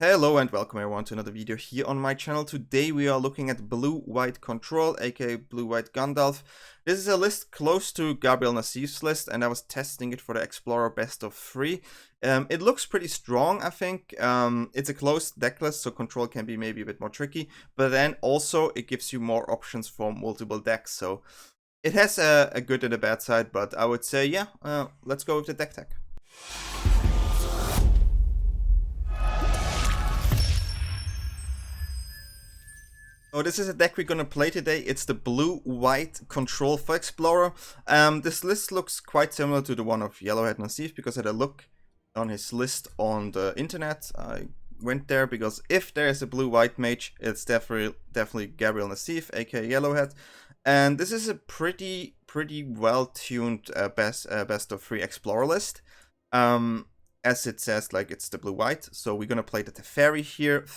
Hello and welcome everyone to another video here on my channel. Today we are looking at Blue-White Control, aka Blue-White Gandalf. This is a list close to Gabriel Nassif's list, and I was testing it for the Explorer Best of 3. It looks pretty strong, I think. It's a closed deck list, so control can be maybe a bit more tricky, but then also it gives you more options for multiple decks, so it has a good and a bad side, but I would say, yeah, let's go with the deck tech. Oh, this is a deck we're gonna play today. It's the Blue-White Control for Explorer. This list looks quite similar to the one of Yellowhat Nassif because I had a look on his list on the internet. I went there because if there is a Blue-White mage, it's definitely Gabriel Nassif, aka Yellowhat. And this is a pretty well-tuned best of 3 Explorer list. As it says, like, it's the Blue-White. So we're gonna play the Teferi here,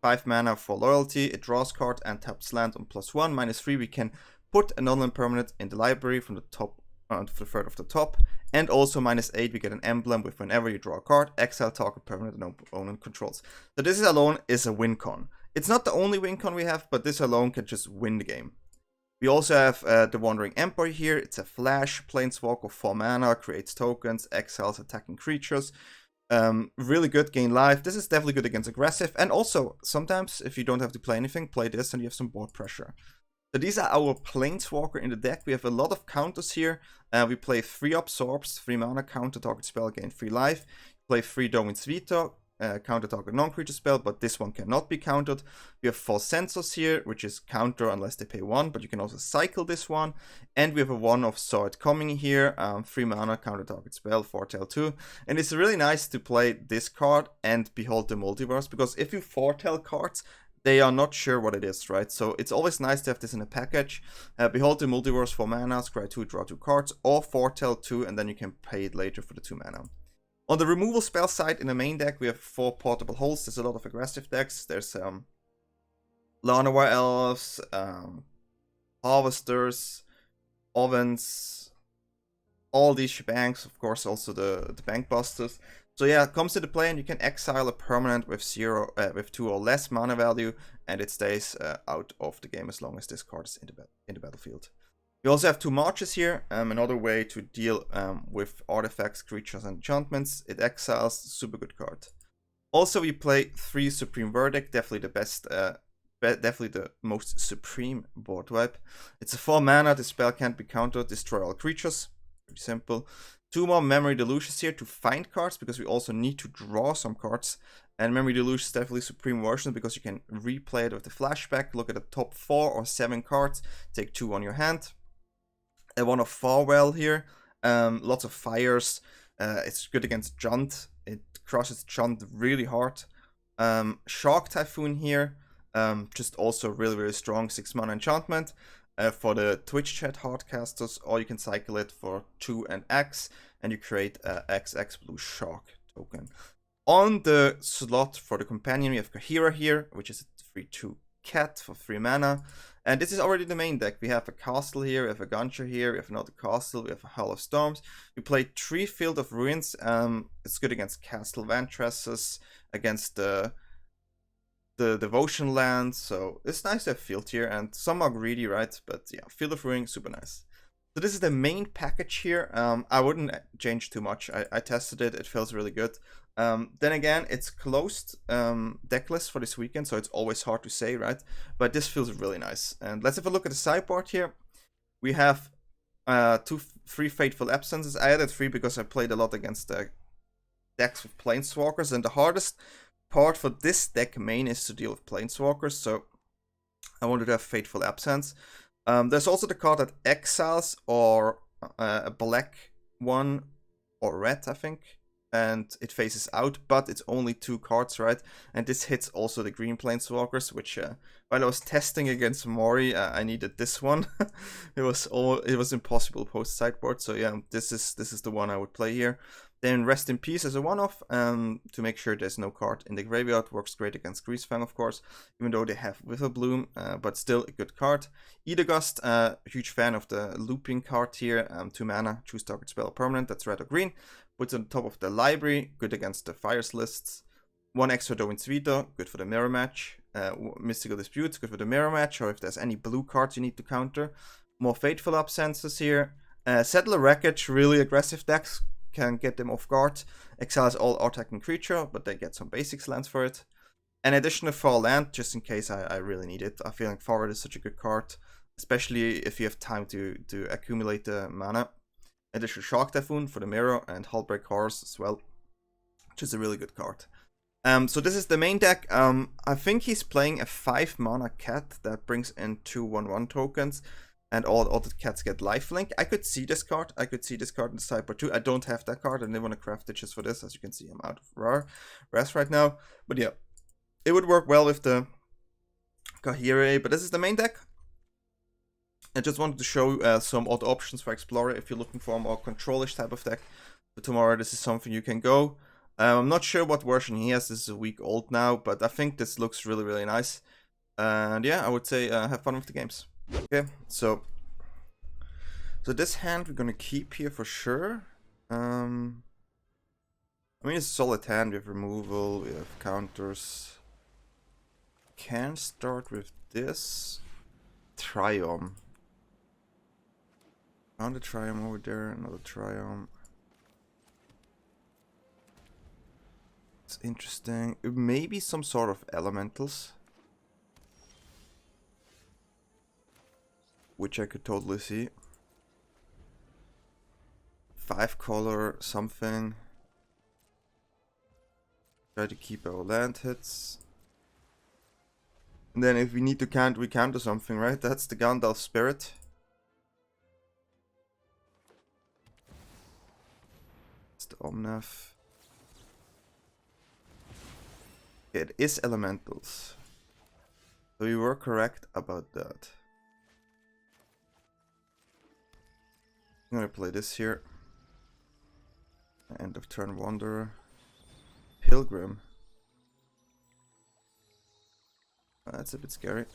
5 mana for loyalty, it draws card and taps land on +1, -3. We can put a non-land permanent in the library from the top, the third of the top, and also -8 we get an emblem with whenever you draw a card, exile target permanent and opponent controls. So this alone is a win con. It's not the only win con we have, but this alone can just win the game. We also have the Wandering Emperor here. It's a flash planeswalker, 4 mana, creates tokens, exiles attacking creatures. Really good, gain life. This is definitely good against aggressive, and also sometimes if you don't have to play anything, play this and you have some board pressure. So these are our planeswalker in the deck. We have a lot of counters here. We play 3 absorbs, 3 mana, counter target spell, gain 3 life. Play 3 Dovin's Veto, counter target non-creature spell, but this one cannot be countered. We have 4 Censors here, which is counter unless they pay 1, but you can also cycle this one. And we have a 1 of Saw It Coming here, 3 mana, counter target spell, foretell 2. And it's really nice to play this card and Behold the Multiverse, because if you foretell cards, they are not sure what it is, right? So it's always nice to have this in a package. Behold the Multiverse, 4 mana, scry 2, draw 2 cards, or foretell 2, and then you can pay it later for the 2 mana. On the removal spell side, in the main deck, we have 4 portable holes. There's a lot of aggressive decks. There's Llanowar Elves, Harvesters, Ovens, all these shebangs, of course, also the Bank Busters. So yeah, it comes into play and you can exile a permanent with 2 or less mana value, and it stays out of the game as long as this card is in the battlefield. We also have 2 marches here, another way to deal with artifacts, creatures, and enchantments. It exiles, super good card. Also, we play 3 Supreme Verdict, definitely the best, definitely the most supreme board wipe. It's a 4 mana, the spell can't be countered, destroy all creatures, pretty simple. 2 more Memory Deluges here to find cards, because we also need to draw some cards. And Memory Deluge is definitely supreme version because you can replay it with the flashback, look at the top 4 or 7 cards, take 2 on your hand. One of Farewell here, lots of fires. It's good against Junt. It crushes Junt really hard. Shark Typhoon here, just also really strong 6 mana enchantment. For the Twitch chat hardcasters, or you can cycle it for 2 and X, and you create a XX blue shark token. On the slot for the companion, we have Kaheera here, which is a 3/2 cat for 3 mana. And this is already the main deck. We have a castle here, we have a Eiganjo here, we have another castle, we have a Hall of Storms. We play 3 Field of Ruins. It's good against Castle Vantresses, against the Devotion Land. So it's nice to have field here, and some are greedy, right? But yeah, Field of Ruins, super nice. So this is the main package here. I wouldn't change too much. I tested it, it feels really good. Then again, it's closed deck list for this weekend, so it's always hard to say, right? But this feels really nice. And let's have a look at the sideboard here. We have 3 Fateful Absences. I added 3 because I played a lot against decks with Planeswalkers, and the hardest part for this deck main is to deal with Planeswalkers, so I wanted to have Fateful Absence. There's also the card that exiles or a black one or red, I think, and it faces out, but it's only 2 cards, right? And this hits also the green planeswalkers, which while I was testing against Mori, I needed this one. it was impossible post sideboard, so yeah, this is the one I would play here. Then Rest in Peace as a one-off, to make sure there's no card in the graveyard. Works great against Greasefang, of course, even though they have Witherbloom, but still a good card. Aether Gust, huge fan of the looping card here. 2 mana, choose target spell or permanent, that's red or green. Puts on top of the library, good against the fires lists. 1 extra Dovin's Veto, good for the mirror match. Mystical Disputes, good for the mirror match, or if there's any blue cards you need to counter. More Fateful Absences here. Settler Wreckage, really aggressive decks can get them off guard. Exiles all attacking creature, but they get some basics lands for it. An additional 4 land, just in case I really need it. I feel like Forward is such a good card, especially if you have time to accumulate the mana. Additional Shark Typhoon for the mirror, and Hullbreak Horse as well, which is a really good card. So this is the main deck. I think he's playing a 5 mana cat that brings in 2 1/1 tokens, and all the cats get lifelink. I could see this card. I could see this card in the sideboard too. I don't have that card. I didn't want to craft it just for this. As you can see, I'm out of rest right now. But yeah, it would work well with the Kaheera. But this is the main deck. I just wanted to show some other options for Explorer if you're looking for a more control-ish type of deck. For tomorrow, this is something you can go. I'm not sure what version he has. This is a week old now, but I think this looks really, really nice. And yeah, I would say have fun with the games. Okay, so this hand we're gonna keep here for sure. I mean, it's a solid hand. We have removal, we have counters. Can start with this Triumph. Found a Triumph over there, another Triumph. It's interesting. Maybe some sort of elementals, which I could totally see. 5 color something. Try to keep our land hits. And then if we need to count, we counter something, right? That's the Gandalf Spirit. It's the Omnath. It is elementals. So you were correct about that. I'm gonna play this here. End of turn Wanderer. Pilgrim. That's a bit scary.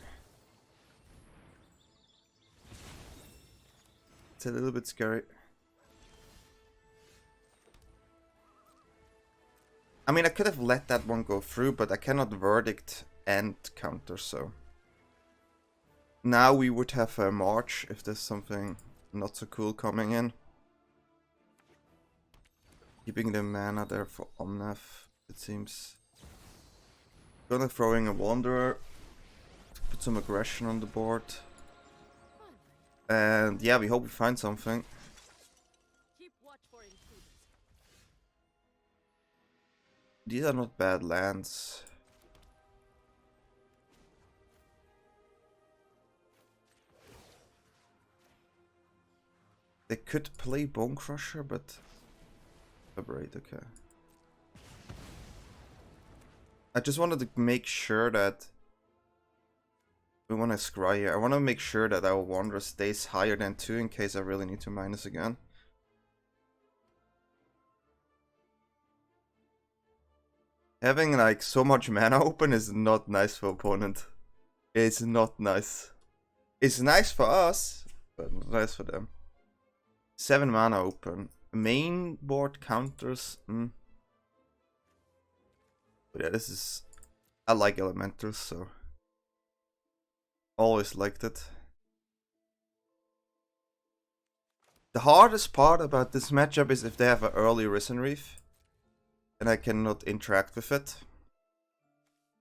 It's a little bit scary. I mean, I could have let that one go through, but I cannot verdict and counter, so. Now we would have a March if there's something not so cool coming in. Keeping the mana there for Omnath, it seems. Gonna throw in a Wanderer to put some aggression on the board. And yeah, we hope we find something. These are not bad lands. They could play Bone Crusher, but Aberrate, okay. I just wanted to make sure that we want to scry here. I want to make sure that our Wanderer stays higher than 2 in case I really need to minus again. Having like so much mana open is not nice for opponent. It's not nice. It's nice for us, but not nice for them. 7 mana open. Main board counters. But yeah, this is. I like elementals, so. Always liked it. The hardest part about this matchup is if they have an early Risen Reef. And I cannot interact with it.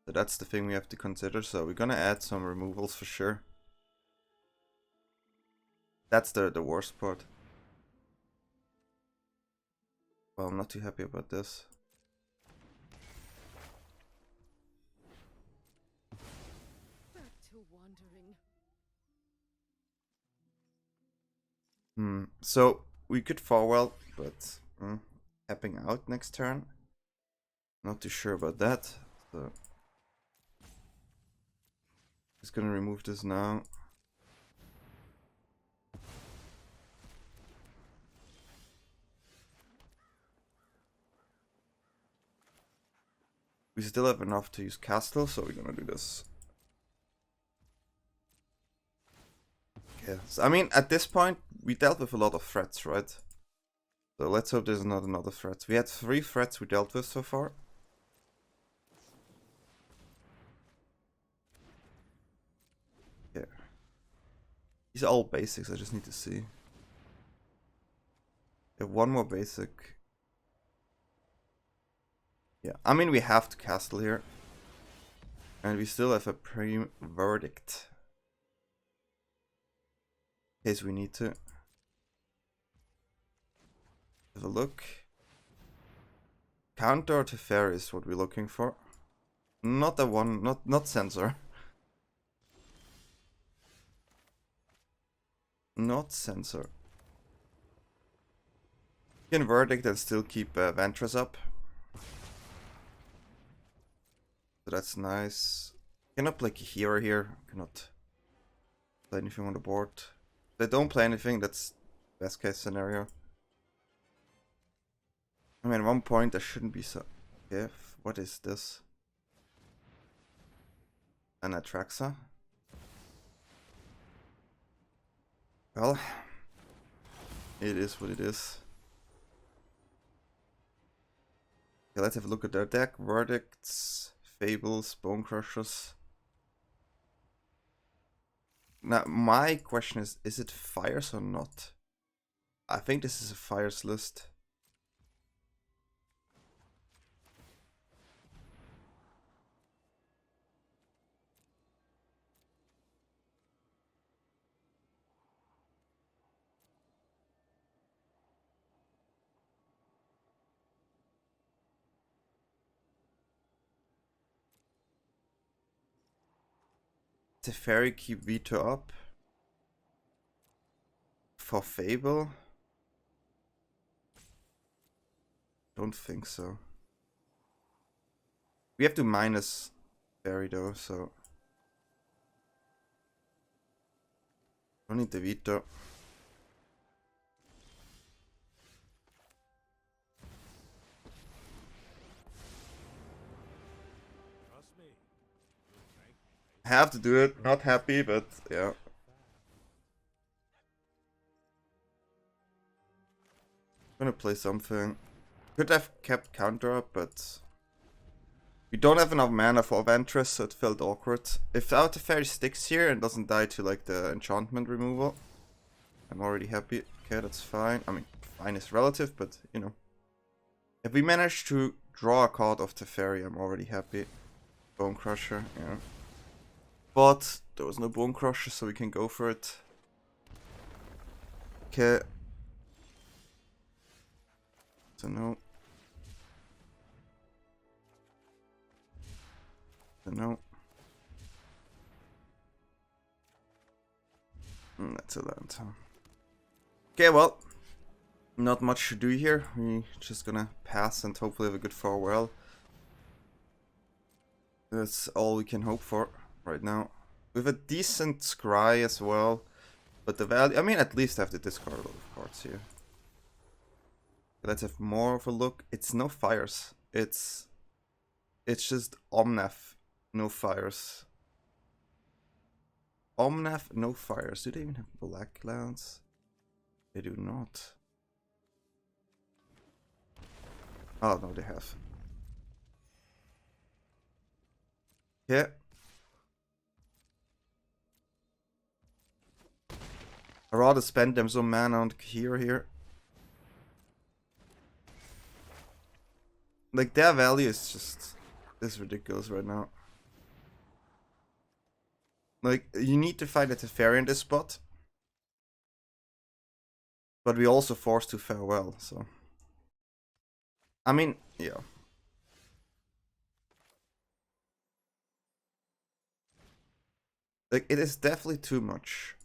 So that's the thing we have to consider. So we're gonna add some removals for sure. That's the worst part. Well, I'm not too happy about this. Back to wandering. So we could Farewell, but tapping out next turn. Not too sure about that. So just gonna remove this now. We still have enough to use Castle, so we're gonna do this. Okay, so, I mean, at this point, we dealt with a lot of threats, right? So let's hope there's not another threat. We had 3 threats we dealt with so far. Yeah. These are all basics, I just need to see. Have one more basic. Yeah, I mean we have to castle here. And we still have a pre-verdict. In case we need to. Have a look. Counter Teferi is what we're looking for. Not the one, not Censor. Not Censor. You can verdict and still keep Vantress up. So that's nice. Cannot play Kaheera here. Cannot play anything on the board. If they don't play anything, that's best case scenario. I mean, at one point there shouldn't be so. Yeah, what is this? An Atraxa? Well, it is what it is. Okay, let's have a look at their deck. Verdicts, Fables, Bone Crushers. Now, my question is it fires or not? I think this is a fires list. Teferi keep Veto up. For Fable? Don't think so. We have to minus Teferi though, so. Don't need the Veto. Have to do it, not happy, but yeah. Gonna play something. Could have kept counter up, but we don't have enough mana for Vantress, so it felt awkward. If our Teferi sticks here and doesn't die to like the enchantment removal, I'm already happy. Okay, that's fine. I mean, fine is relative, but you know. If we manage to draw a card of Teferi, I'm already happy. Bone Crusher, yeah. But there was no Bone Crusher, so we can go for it. Okay. So no. So no. That's a land. Okay, well. Not much to do here. We're just gonna pass and hopefully have a good farewell. That's all we can hope for right now. We have a decent scry as well. But the value, I mean, at least I have to discard a lot of cards here. Let's have more of a look. It's no fires. It's just Omnath, no fires. Omnath, no fires. Do they even have black lands? They do not. Oh no, they have. Yeah. I'd rather spend them some mana on Kaheera here. Like, their value is ridiculous right now. Like, you need to find a Teferi in this spot. But we also forced to farewell, so. I mean, yeah. Like, it is definitely too much.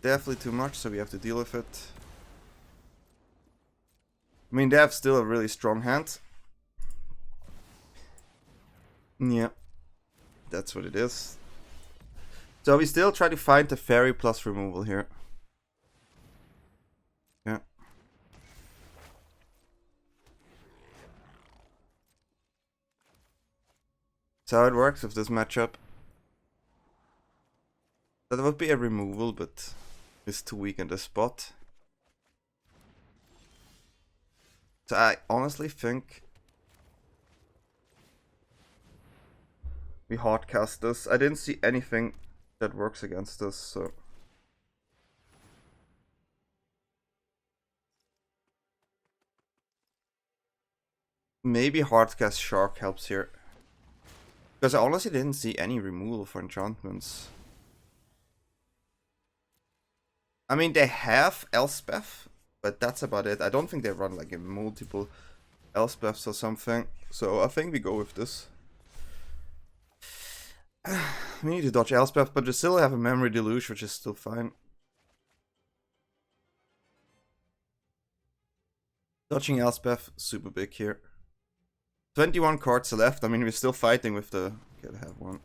Definitely too much, so we have to deal with it. I mean, they have still a really strong hand. Yeah. That's what it is. So we still try to find the Teferi plus removal here. Yeah. That's how it works with this matchup. That would be a removal, but it's too weak in the spot. So I honestly think we hardcast this. I didn't see anything that works against this, so. Maybe hardcast Shark helps here. Because I honestly didn't see any removal for enchantments. I mean, they have Elspeth, but that's about it. I don't think they run like a multiple Elspeths or something. So I think we go with this. We need to dodge Elspeth, but we still have a Memory Deluge, which is still fine. Dodging Elspeth, super big here. 21 cards left. I mean, we're still fighting with the... Okay, I have one.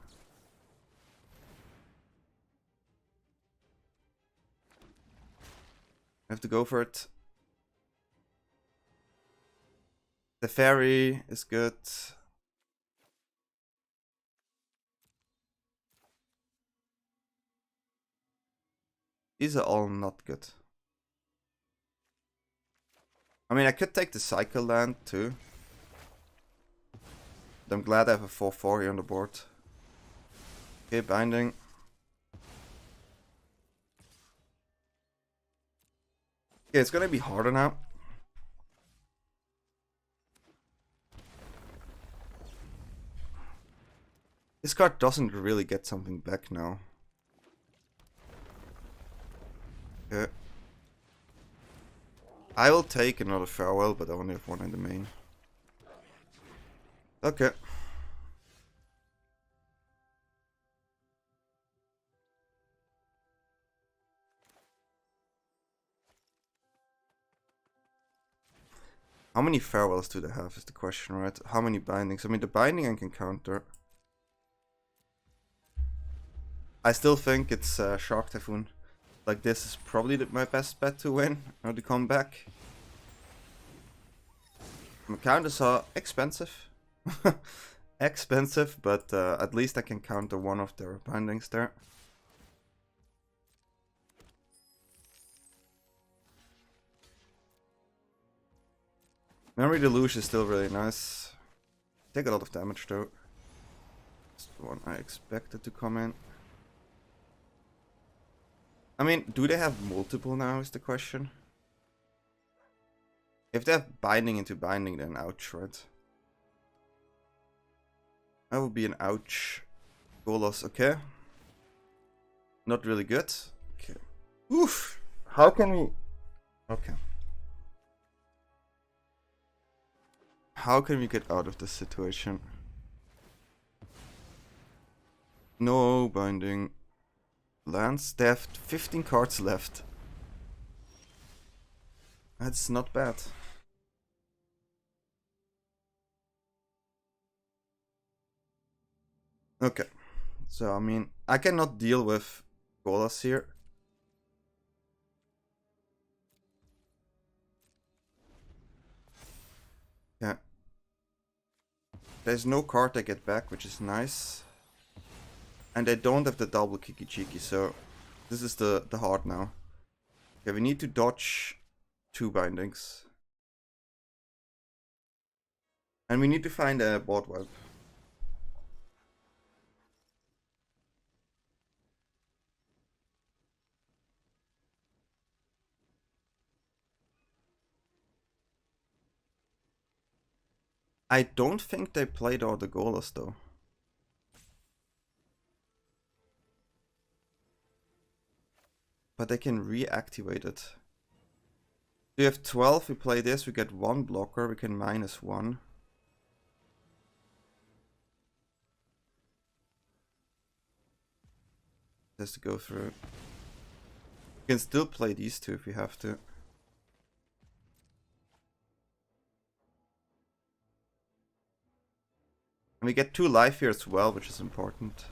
I have to go for it. Teferi is good. These are all not good. I mean, I could take the Cycle land too. But I'm glad I have a 4/4 here on the board. Okay, binding. Okay, it's gonna be harder now. This card doesn't really get something back now. Okay. I will take another Farewell, but I only have one in the main. Okay. How many Farewells do they have is the question, right? How many bindings? I mean, the binding I can counter. I still think it's Shark Typhoon. Like, this is probably my best bet to win, or to come back. My counters are expensive. Expensive, but at least I can counter one of their bindings there. Memory Deluge is still really nice. Take a lot of damage though. That's the one I expected to come in. I mean, do they have multiple now is the question. If they have binding into binding, then ouch, right? That would be an ouch. Golos, okay. Not really good. Okay. Oof. How can we... Okay. How can we get out of this situation? No binding. Lands. They have 15 cards left. That's not bad. Okay. So, I mean, I cannot deal with Golas here. Yeah. There's no card I get back, which is nice. And they don't have the double Kiki Chiki, so this is the hard now. Okay, we need to dodge 2 bindings. And we need to find a board wipe. I don't think they played all the Golas though. But they can reactivate it. We have 12, we play this, we get 1 blocker, we can -1. Has to go through. We can still play these 2 if we have to. And we get 2 life here as well, which is important.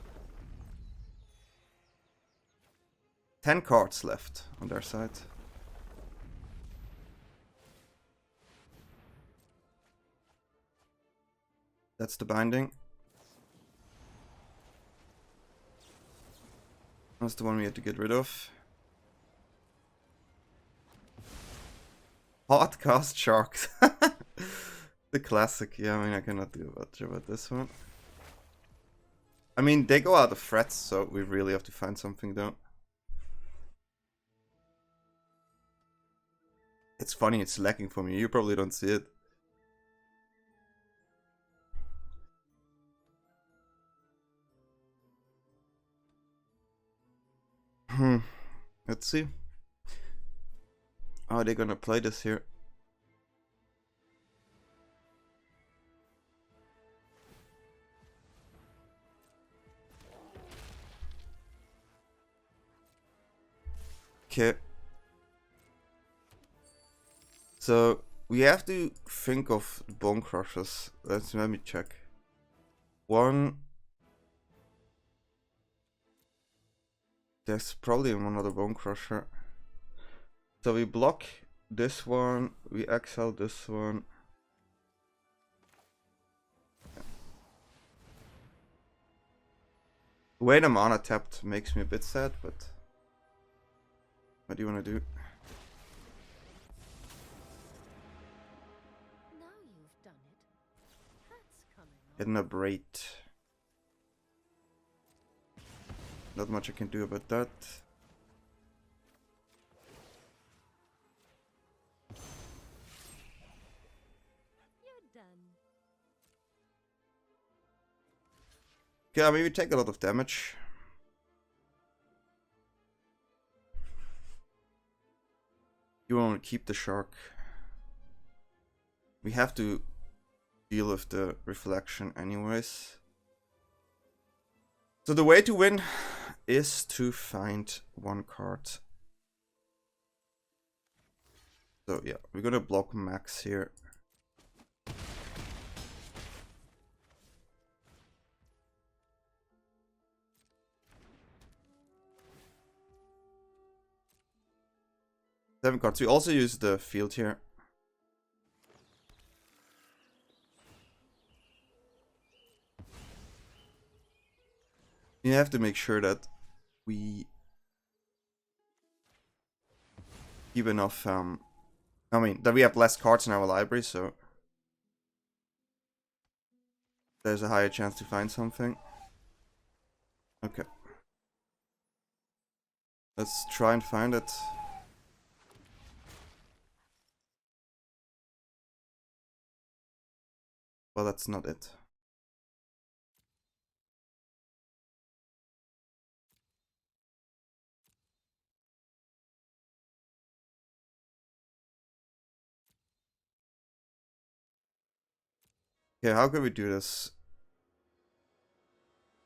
10 cards left on their side. That's the binding. That's the one we had to get rid of. Hardcast Sharks. The classic. Yeah, I mean, I cannot do much about this one. I mean, they go out of threats, so we really have to find something though. It's funny, it's lagging for me. You probably don't see it. Let's see. How are they gonna play this here? Okay. So we have to think of bone crushers. Let me check. One. There's probably one other bone crusher. So we block this one. We exile this one. The way the mana tapped makes me a bit sad, but what do you want to do? Now you've done it. That's coming up. Hidden Abrade. Not much I can do about that. You're done. Okay, I mean we take a lot of damage. You want to keep the shark. We have to deal with the reflection anyways. So the way to win is to find one card. So yeah, we're gonna block Max here. Seven cards. We also use the field here. You have to make sure that we keep enough, I mean, that we have less cards in our library, so there's a higher chance to find something. Okay. Let's try and find it. Well, that's not it. Okay, how can we do this?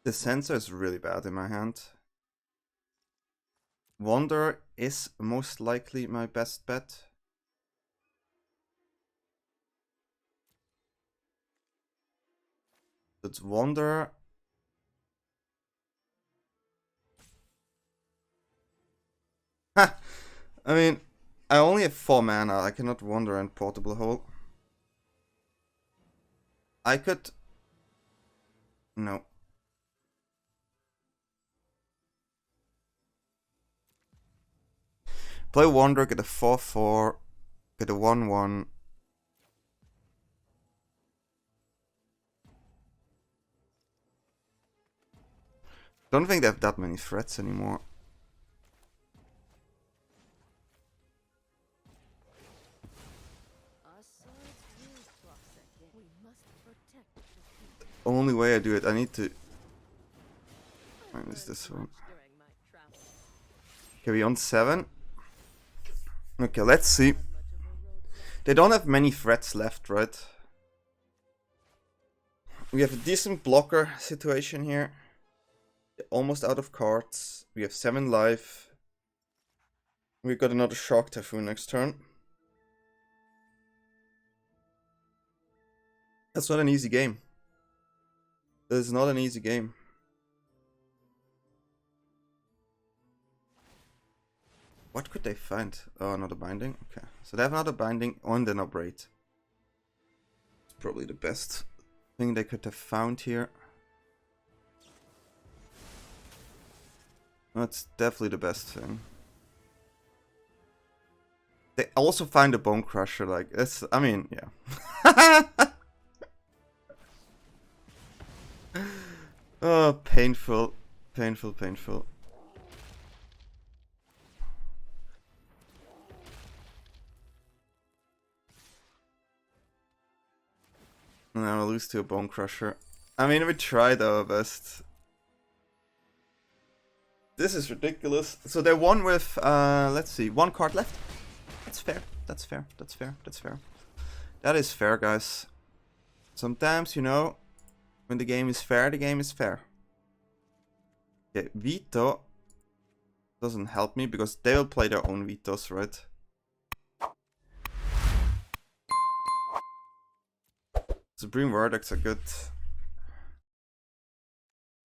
The Censor is really bad in my hand. Wander is most likely my best bet. It's Wander. Ha! I mean, I only have 4 mana. I cannot Wander and Portable Hole. I could... No. Play Wander, get a 4/4, get a 1/1. Don't think they have that many threats anymore. Our swords will cross again. We must protect the people. Only way I do it, I need to... Minus this one. During my travels. Okay, we on 7. Okay, let's see. Much of a road. They don't have many threats left, right? We have a decent blocker situation here. They're almost out of cards. We have 7 life. We got another Shark Typhoon next turn. That's not an easy game. That is not an easy game. What could they find? Oh, another binding? Okay. So they have another binding on the Abrade. It's probably the best thing they could have found here. That's definitely the best thing. They also find a Bone Crusher, like, it's, I mean, yeah. Oh, painful. Painful, painful. Now we'll lose to a Bone Crusher. I mean, we tried our best. This is ridiculous. So they won with, let's see, 1 card left. That's fair. That's fair. That's fair. That's fair. That is fair, guys. Sometimes, you know, when the game is fair, the game is fair. Okay, Veto doesn't help me because they will play their own Vetoes, right? Supreme Verdicts are good.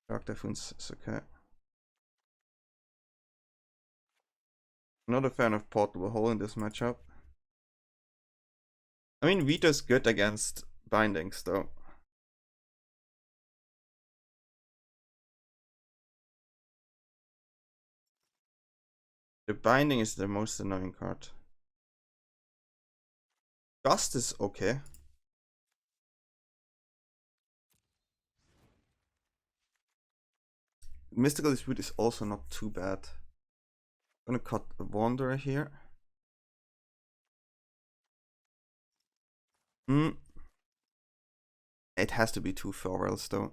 Shark Typhoons is okay. Not a fan of Portable Hole in this matchup. I mean, Veto is good against bindings, though. The binding is the most annoying card. Gust is okay. Mystical Dispute is also not too bad. I'm gonna cut a Wanderer here. It has to be 2 Farewells though.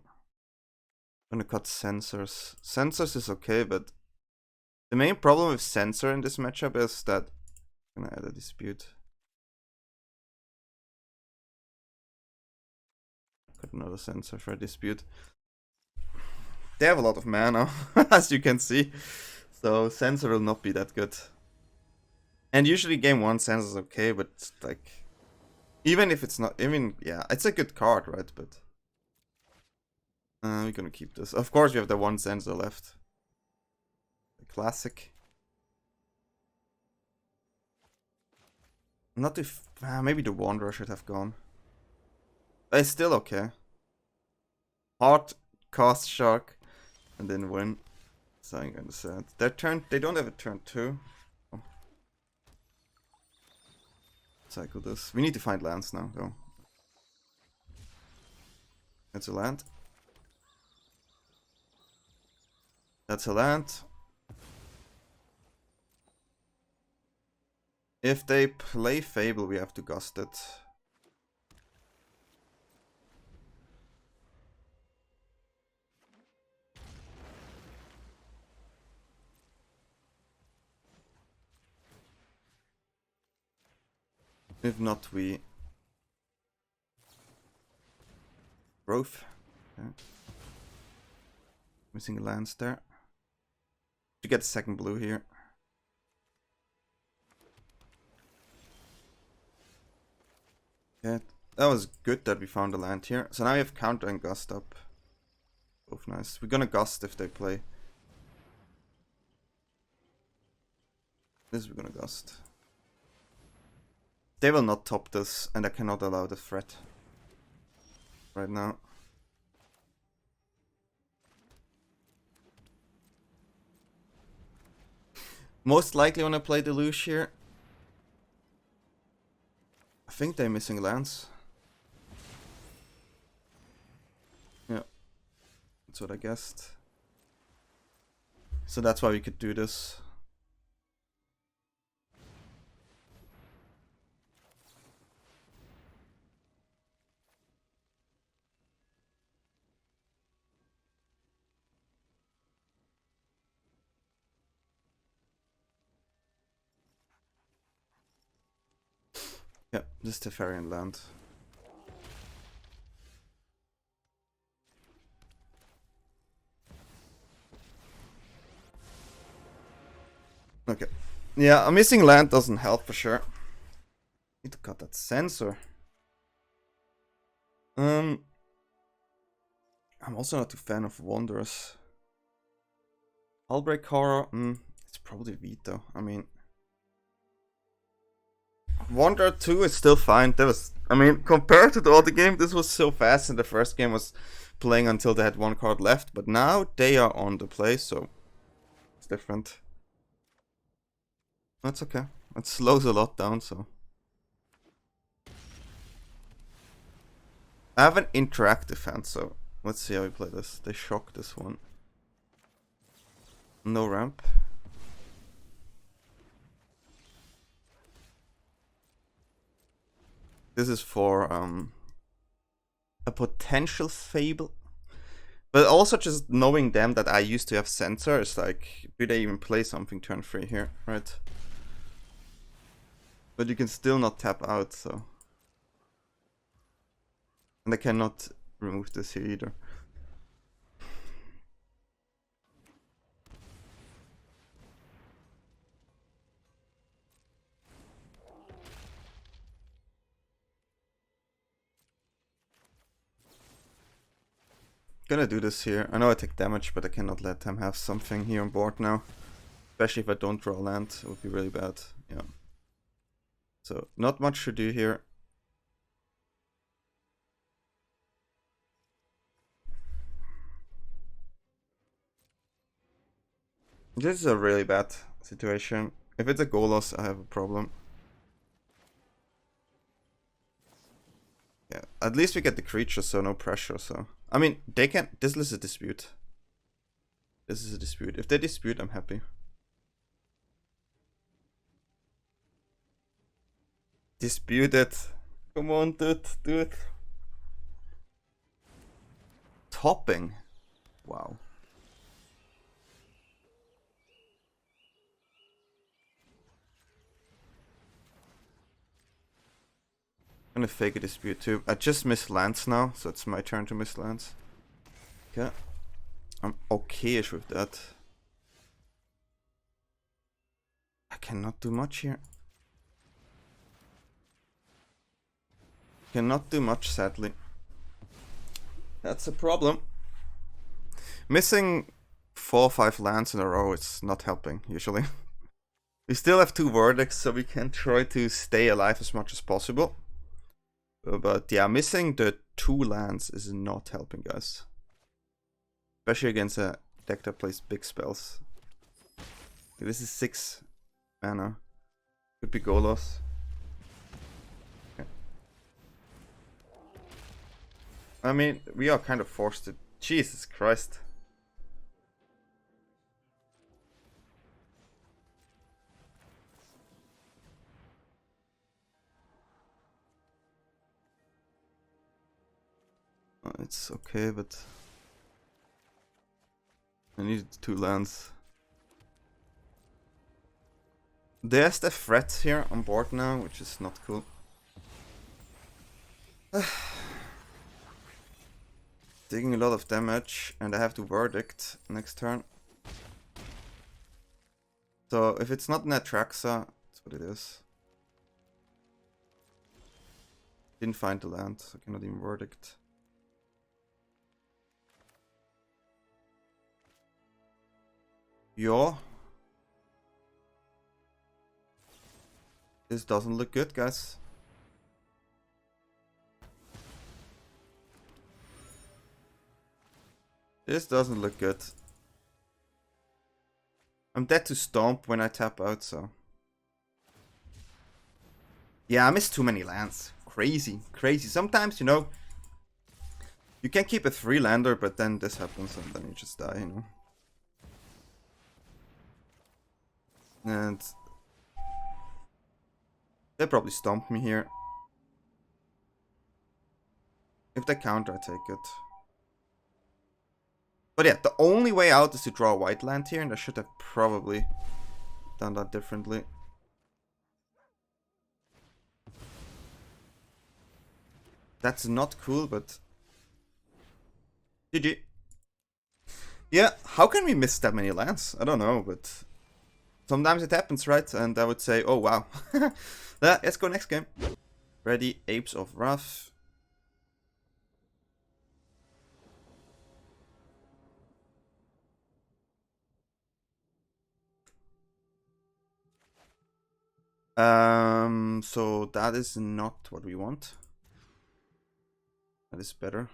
I'm gonna cut Censors. Censors is okay, but the main problem with Censor in this matchup is that I'm gonna add a Dispute. Cut another Censor for a Dispute. They have a lot of mana, as you can see. So Censor will not be that good. And usually game 1 Censor is okay, but like, even if it's not, yeah, it's a good card, right? But we're gonna keep this. Of course, we have the 1 Censor left. The classic. Not if maybe the Wanderer should have gone. But it's still okay. Hard cost Shark and then win. So I'm gonna say it. Their turn, they don't have a turn 2. Oh. Cycle this. We need to find lands now, though. That's a land. That's a land. If they play Fable, we have to Gust it. If not, we growth. Okay. Missing a lands there. To get a second blue here. Okay, that was good that we found a land here. So now we have counter and gust up. Both nice. We're gonna gust if they play. This we're gonna gust. They will not top this, and I cannot allow the threat right now. Most likely when I play Deluge here, I think they're missing lands. Yeah, that's what I guessed. So that's why we could do this. Yeah, this Teferi and land. Okay. Yeah, a missing land doesn't help for sure. Need to cut that Censor. I'm also not a fan of Wanderers. Hullbreak Horror, it's probably Veto. I mean, Wanderer 2 is still fine. That was, I mean, compared to the other game, this was so fast, and the first game was playing until they had 1 card left. But now they are on the play, so it's different. That's okay. It slows a lot down, so. I have an interactive hand, so Let's see how we play this. They shock this one. No ramp. This is for a potential Fable. But also just knowing them that I used to have Censor is like, do they even play something turn 3 here, right? But you can still not tap out, so. And I cannot remove this here either. Gonna do this here. I know I take damage, but I cannot let them have something here on board now. Especially if I don't draw land, it would be really bad. Yeah. So, not much to do here. This is a really bad situation. If it's a goal loss, I have a problem. Yeah, at least we get the creature, so no pressure, so. I mean, they can. This is a dispute. This is a dispute. If they dispute, I'm happy. Dispute it. Come on, dude. Do it. Topping. Wow. I'm gonna fake a dispute too. I just missed lands now, so it's my turn to miss lands. Okay. I'm okay-ish with that. I cannot do much here. Cannot do much, sadly. That's a problem. Missing 4 or 5 lands in a row is not helping, usually. We still have 2 verdicts, so we can try to stay alive as much as possible. But yeah, missing the 2 lands is not helping, guys. Especially against a deck that plays big spells. This is 6 mana. Could be goal loss. Okay. I mean, we are kind of forced to... Jesus Christ. It's okay, but I needed 2 lands. There's the threat here on board now, which is not cool. Taking a lot of damage, and I have to verdict next turn. So if it's not Netraxa, that's what it is. Didn't find the land, so I cannot even verdict. Yeah. This doesn't look good, guys. This doesn't look good. I'm dead to stomp when I tap out, so. Yeah, I missed too many lands. Crazy, crazy. Sometimes, you know, you can keep a 3-lander, but then this happens and then you just die, you know. And they probably stomp me here. If they counter, I take it. But yeah, the only way out is to draw a white land here, and I should have probably done that differently. That's not cool, but GG. Yeah, how can we miss that many lands? I don't know, but sometimes it happens, right? And I would say, oh wow. Let's go next game. Ready, Apes of Wrath. So that is not what we want. That is better.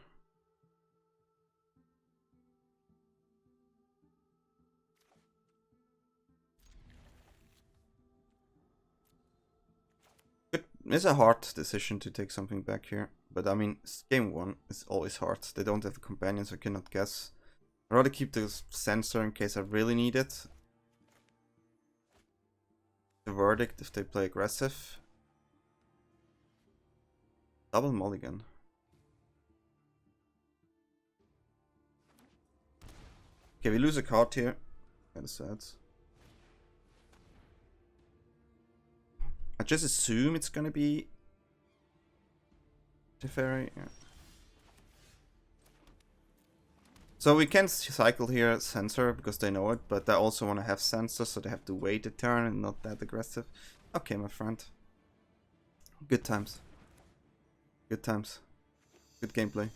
It's a hard decision to take something back here, But I mean, game 1 is always hard. They don't have a companion, so I cannot guess. I'd rather keep the Censor in case I really need it. The Verdict if they play aggressive. Double mulligan. Okay, we lose a card here. Kinda sad. I just assume it's gonna be Teferi. Yeah. So we can cycle here Censor because they know it, but I also want to have Censor, so they have to wait a turn and not that aggressive. Okay, my friend. Good times. Good times. Good gameplay.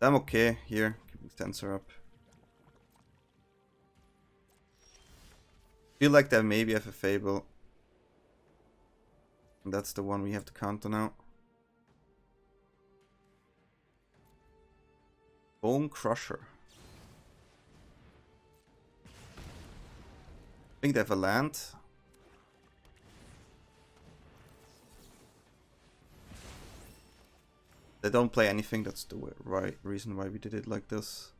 I'm okay here, keeping Censor up. Feel like they maybe have a Fable. And that's the one we have to counter now. Bone Crusher. I think they have a land. They don't play anything, that's the right reason why we did it like this.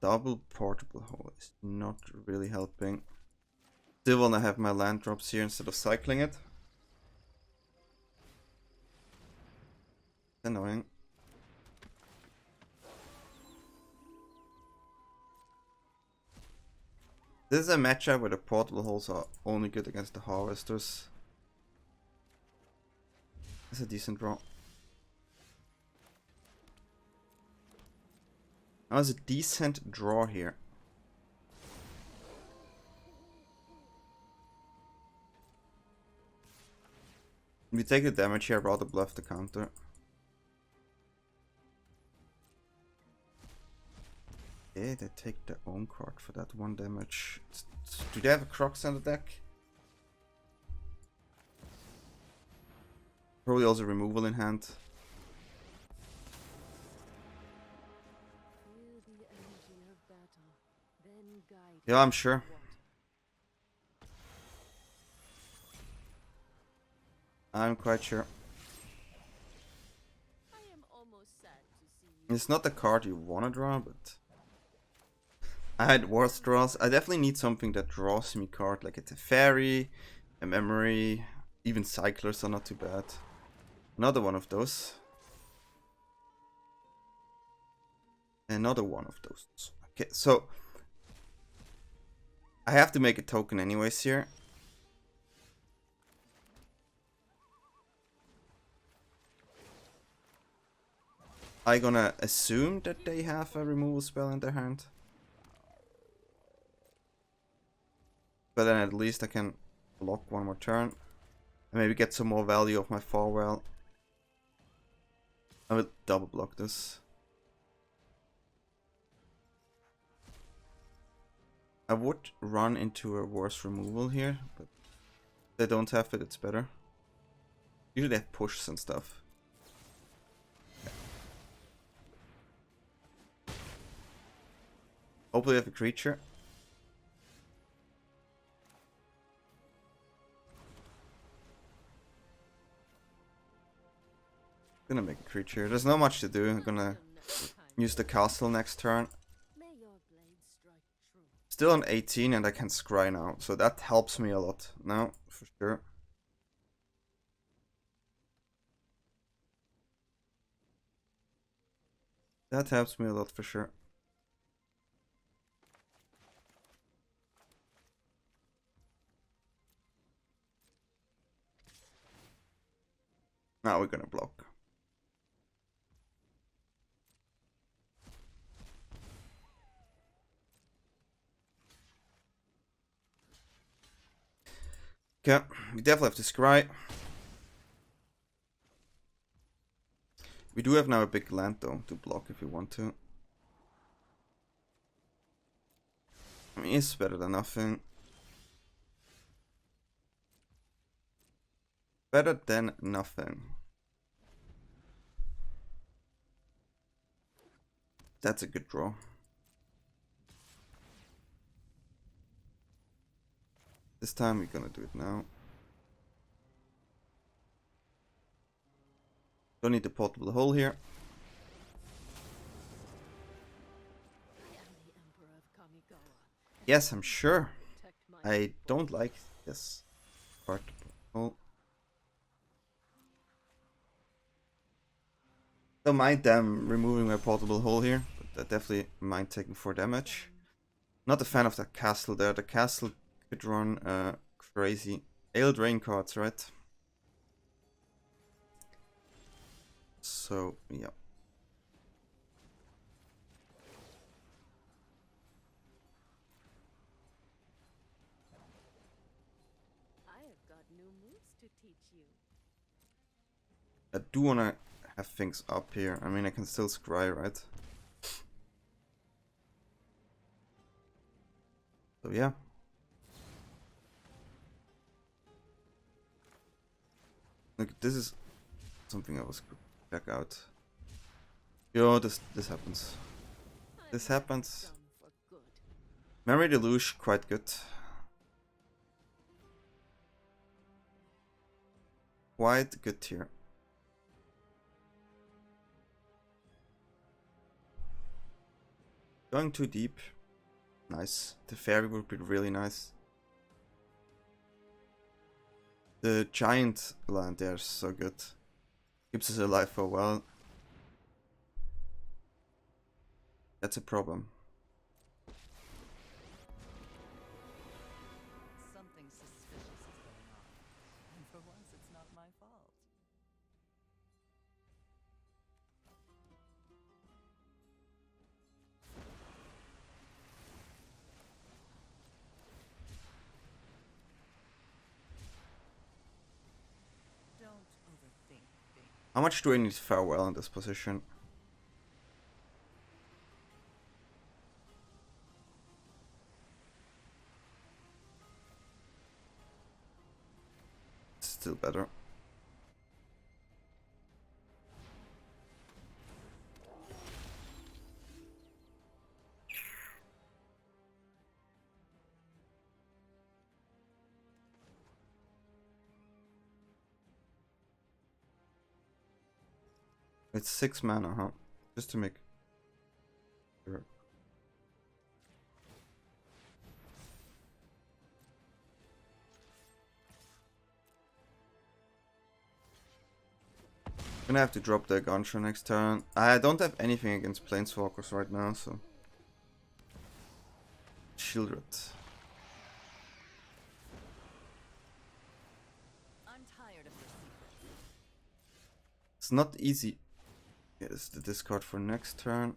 Double portable hole is not really helping. Still wanna have my land drops here instead of cycling it. Annoying. This is a matchup where the portable holes are only good against the harvesters. It's a decent draw. That was a decent draw here. If we take the damage here, I'd rather bluff the counter. Okay, they take their own card for that 1 damage. Do they have a Crocs on the deck? Probably also removal in hand. Yeah, I'm sure. I'm quite sure. It's not the card you wanna draw, but I had worse draws. I definitely need something that draws me card like a Teferi, a Memory, even Cyclers are not too bad. Another one of those. Another one of those. Okay, so I have to make a token anyways here. I'm gonna assume that they have a removal spell in their hand. But then at least I can block 1 more turn. And maybe get some more value of my Farewell. I will double block this. I would run into a worse removal here, but if they don't have it, it's better. Usually they have pushes and stuff. Hopefully they have a creature. I'm gonna make a creature. There's not much to do. I'm gonna use the castle next turn. Still on 18 and I can scry now, so that helps me a lot now, for sure. That helps me a lot for sure. Now we're gonna block. Okay, we definitely have to scry. We do have now a big land though to block if we want to. I mean, it's better than nothing. Better than nothing. That's a good draw. This time we're gonna do it now. Don't need the portable hole here. I am the Emperor of Kamigawa. Yes, I'm sure. Protect my I don't like this portable hole. Don't mind them removing my portable hole here, but I definitely mind taking 4 damage. Not a fan of that castle there. The castle could run crazy Eldraine cards, right? So, yeah. I have got new moves to teach you. I do want to have things up here. I mean, I can still scry, right? So, yeah. Look, this is something I was check out. Yo, this happens. This happens. Done for good. Memory Deluge, quite good. Quite good here. Going too deep. Nice. The Teferi would be really nice. The giant land there is so good. Keeps us alive for a while. That's a problem. Something suspicious is going on. And for once, it's not my fault. Don't overthink things. How much do I need farewell in this position? Still better. It's 6 mana, huh? Just to make sure. Gonna have to drop the Eiganjo next turn. I don't have anything against Planeswalkers right now, so Shieldred. I'm tired of your secrets. It's not easy. Here's the discard for next turn.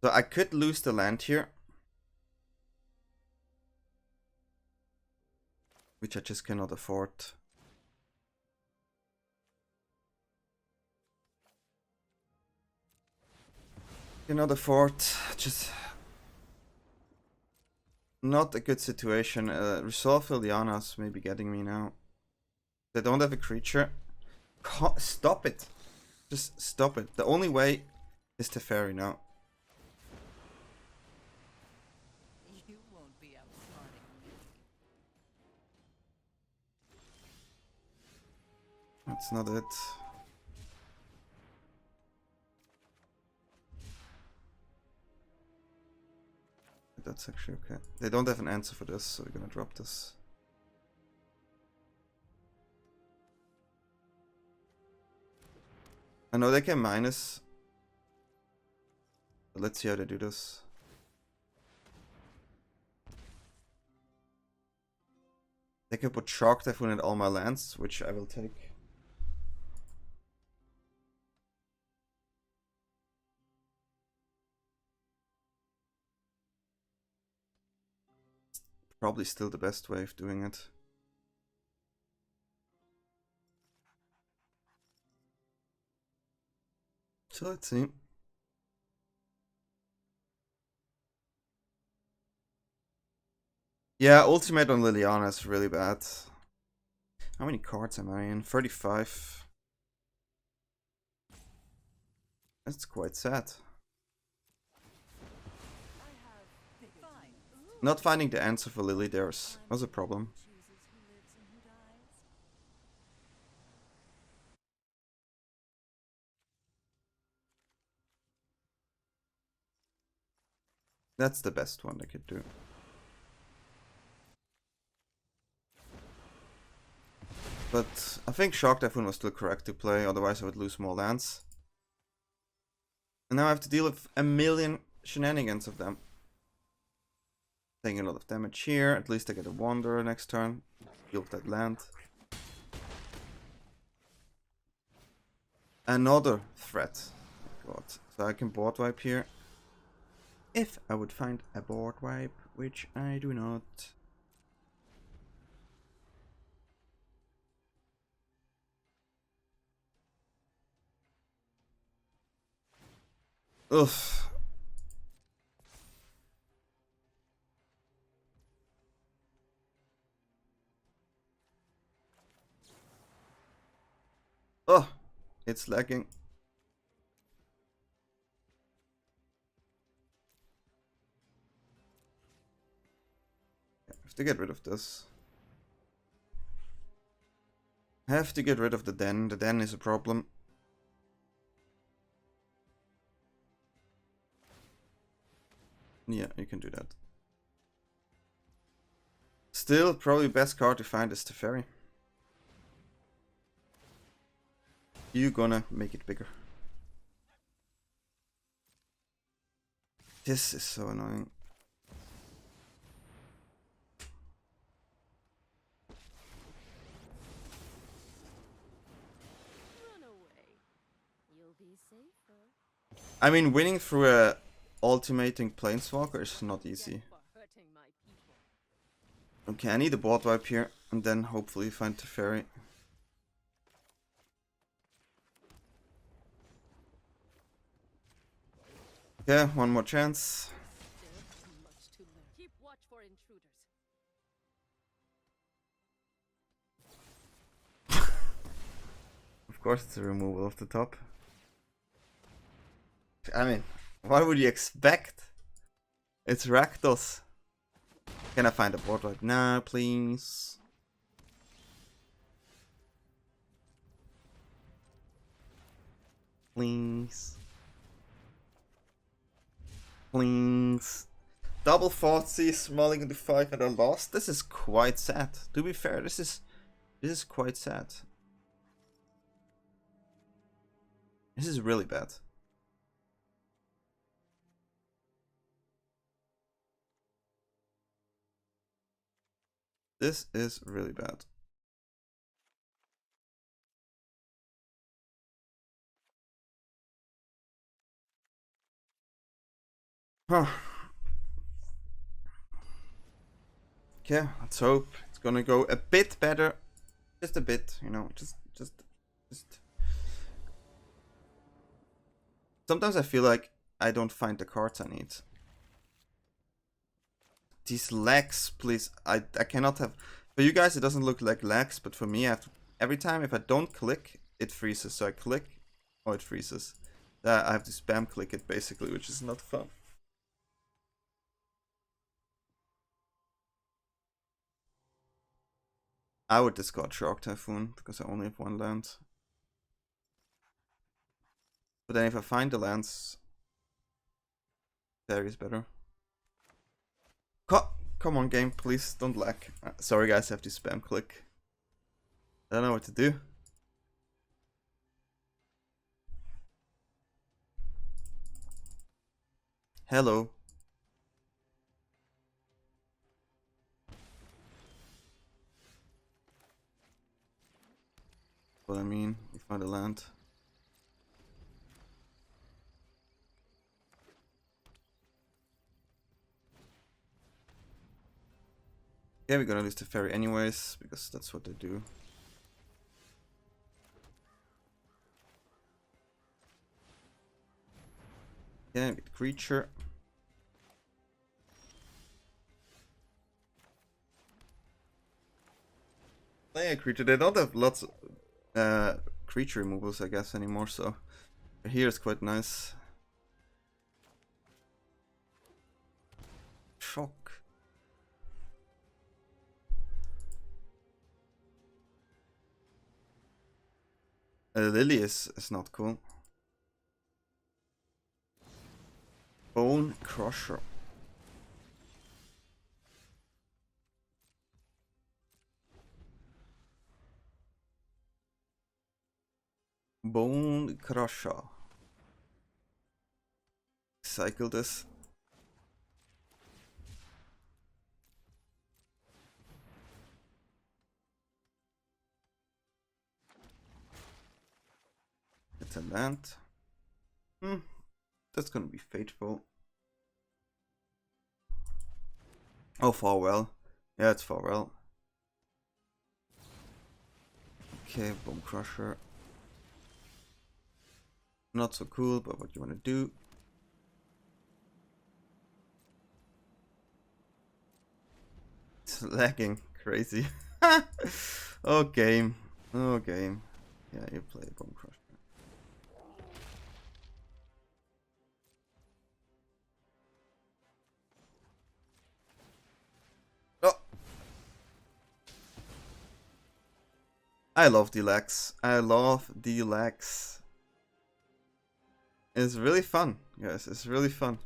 So I could lose the land here, which I just cannot afford. Cannot afford. Just not a good situation. Resolve Liliana's maybe getting me now. They don't have a creature. Stop it. Just stop it. The only way is Teferi now. You won't be outsmarting me. That's not it. That's actually okay. They don't have an answer for this, so we're gonna drop this. I know they can minus, but let's see how they do this. They can put Shark Typhoon in all my lands, which I will take. Probably still the best way of doing it. So let's see. Yeah, ultimate on Liliana is really bad. How many cards am I in? 35. That's quite sad. Not finding the answer for Lily there was a problem. That's the best one they could do. But I think Shark Typhoon was still correct to play, otherwise I would lose more lands. And now I have to deal with a million shenanigans of them. Taking a lot of damage here, at least I get a Wanderer next turn. Deal with that land. Another threat. Oh God. So I can board wipe here. If I would find a board wipe, which I do not. Ugh. Oh, it's lagging. I have to get rid of this. I have to get rid of the den. The den is a problem. Yeah, you can do that. Still, probably best card to find is Teferi. You gonna make it bigger. This is so annoying. Run away. You'll be safer. I mean, winning through a ultimating Planeswalker is not easy. For hurting my people. Okay, I need a board wipe here, and then hopefully find Teferi. Okay, one more chance. Still much to learn. Keep watch for intruders. Of course, it's a removal of the top. I mean, what would you expect? It's Rakdos. Can I find a board right now, please? Please. Please. Double Thoughtseize, mulling into 5 and I lost. This is quite sad. To be fair, this is quite sad. This is really bad. This is really bad. Huh. Okay, let's hope it's gonna go a bit better. Just a bit, you know, just. Sometimes I feel like I don't find the cards I need. These lags, please. I cannot have. For you guys, it doesn't look like lags, but for me, I have to, every time if I don't click, it freezes. So I click, oh, it freezes. I have to spam click it basically, which is not fun. I would discard Shark Typhoon because I only have one land. But then if I find the lands, there is better. Come on, game, please don't lag. Sorry guys, I have to spam click. I don't know what to do. Hello. What I mean, we find a land. Yeah, we're gonna lose the Teferi anyways, because that's what they do. Yeah, get creature. Play a creature. They don't have lots of creature removals, I guess, anymore, so here is quite nice. Shock. Lily is not cool. Bone Crusher. Bone Crusher. Cycle this. It's a land. That's gonna be Fateful. Oh, Farewell. Yeah, it's Farewell. Okay, Bone Crusher. Not so cool, but what you wanna do? It's lagging crazy. Oh game. Oh game. Yeah, you play Bone Crusher. Oh! I love D-Lax. I love D-Lax. It's really fun, guys. It's really fun.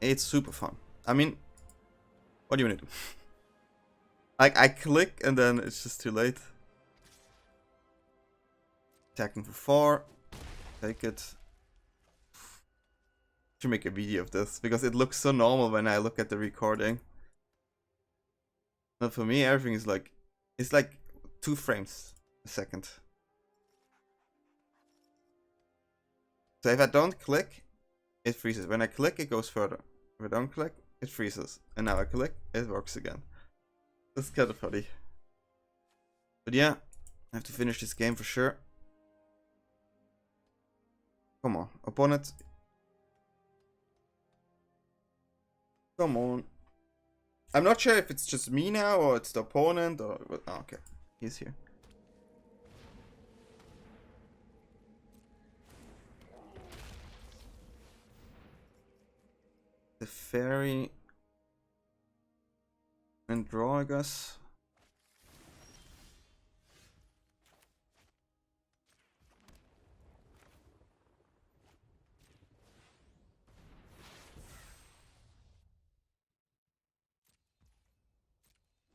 It's super fun. I mean, what do you want to do? I click and then it's just too late. Attacking for 4. Take it. Should make a video of this because it looks so normal when I look at the recording. But for me, everything is like, it's like 2 frames a second. So if I don't click, it freezes. When I click, it goes further. If I don't click, it freezes. And now I click, it works again. That's kind of funny. But yeah, I have to finish this game for sure. Come on, opponent. Come on. I'm not sure if it's just me now or it's the opponent or... Oh, okay, he's here. Teferi and draw, I guess.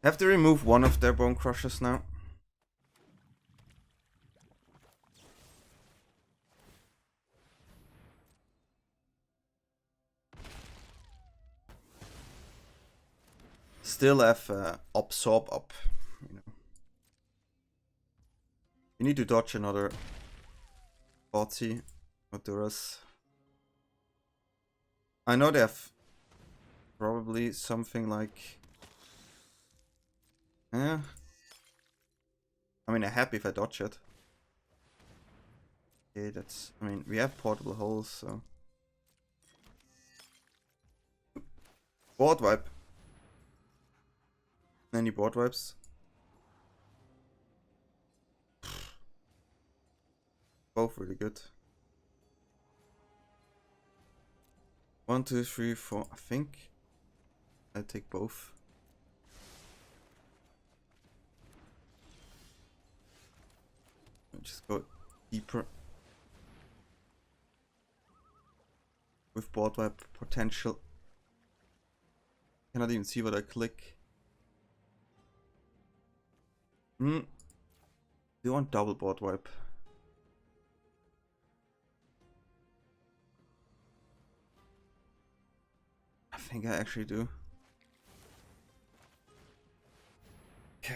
I have to remove one of their Bone Crushers now. Still have absorb up, you know. You need to dodge another body Maduras. I know they have probably something like... Yeah. I mean, I'm happy if I dodge it. Okay, that's... I mean, we have portable holes, so... Board wipe. Any board wipes? Both really good. 1, 2, 3, 4. I think I'll take both. I'll just go deeper with board wipe potential. Cannot even see what I click. Do you want double board wipe? I think I actually do. Okay.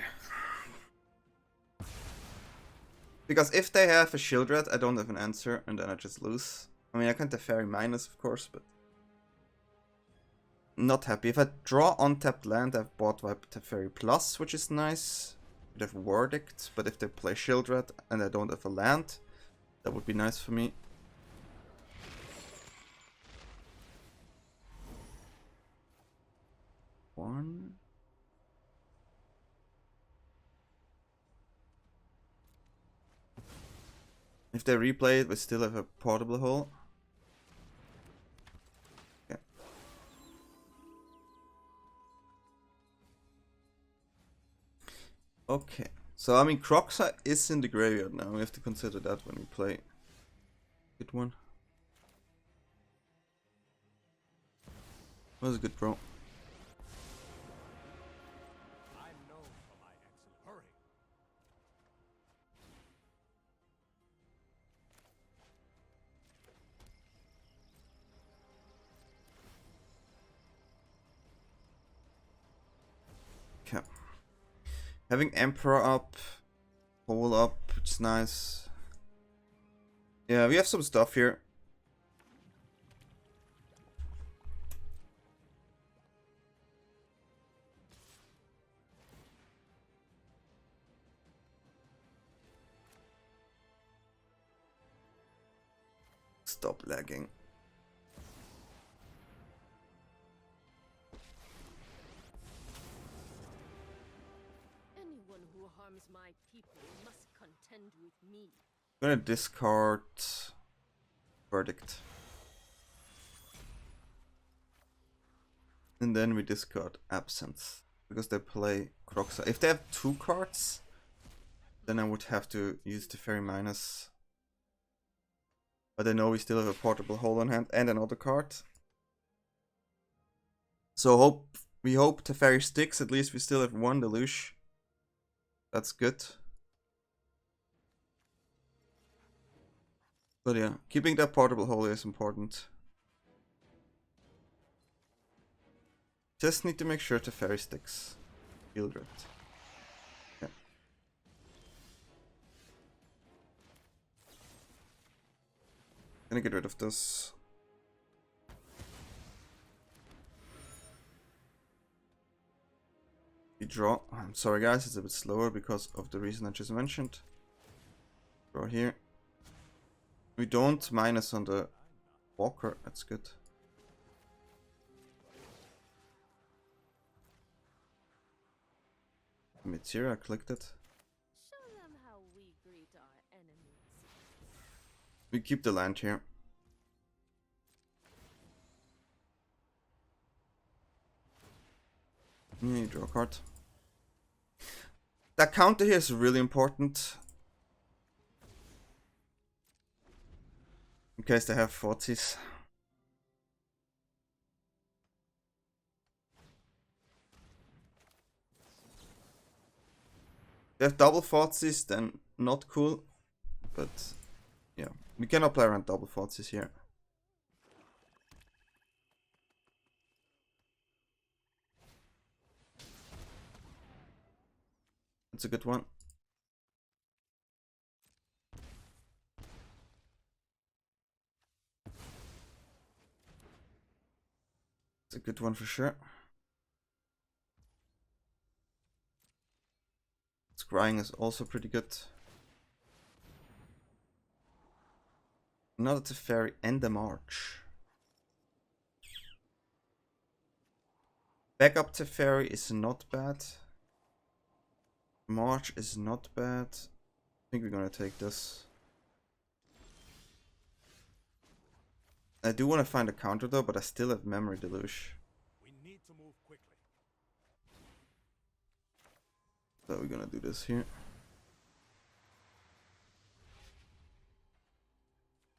Because if they have a shield red, I don't have an answer, and then I just lose. I mean, I can Teferi minus, of course, but... Not happy. If I draw untapped land, I have board wipe Teferi plus, which is nice. They have Verdict, but if they play shield red and I don't have a land, that would be nice for me. One. If they replay it, we still have a portable hole. Okay. Okay. So, I mean, Croxa is in the graveyard now. We have to consider that when we play it one. Was good, bro. I'm known for my excellent. Hurry. Okay. Having Emperor up, Hole up, which is nice. Yeah, we have some stuff here. Stop lagging. Anyone who harms my people must contend with me. I'm gonna discard Verdict. And then we discard Absence. Because they play Croxa. If they have 2 cards, then I would have to use Teferi minus. But I know we still have a portable hole on hand and another card. So we hope Teferi sticks. At least we still have 1 Deluge. That's good. But yeah, keeping that portable hole is important. Just need to make sure Teferi sticks. Gildred. Yeah. Gonna get rid of this. We draw. I'm sorry guys, it's a bit slower because of the reason I just mentioned. Draw here. We don't minus on the Walker, that's good. Mitsira, I clicked it. Show them how we greet our enemies. We keep the land here. Yeah, draw a card. That counter here is really important. In case they have 40s. They have double 40s, then not cool. But yeah, we cannot play around double 40s here. That's a good one. It's a good one for sure. Scrying is also pretty good. Another Teferi and a March. Backup Teferi is not bad. March is not bad. I think we're gonna take this. I do want to find a counter though, but I still have Memory Deluge. We need to move quickly. So we're gonna do this here.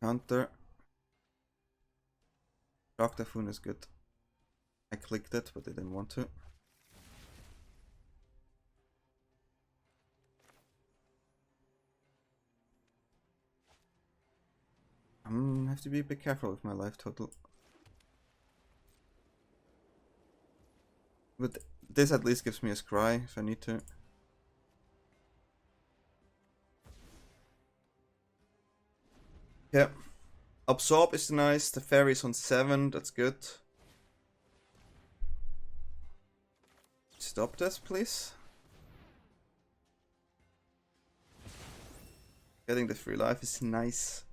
Counter. Shark Typhoon is good. I clicked it, but I didn't want to. I have to be a bit careful with my life total. But this at least gives me a scry if I need to. Yeah. Absorb is nice. The fairy is on 7, that's good. Stop this, please. Getting the free life is nice.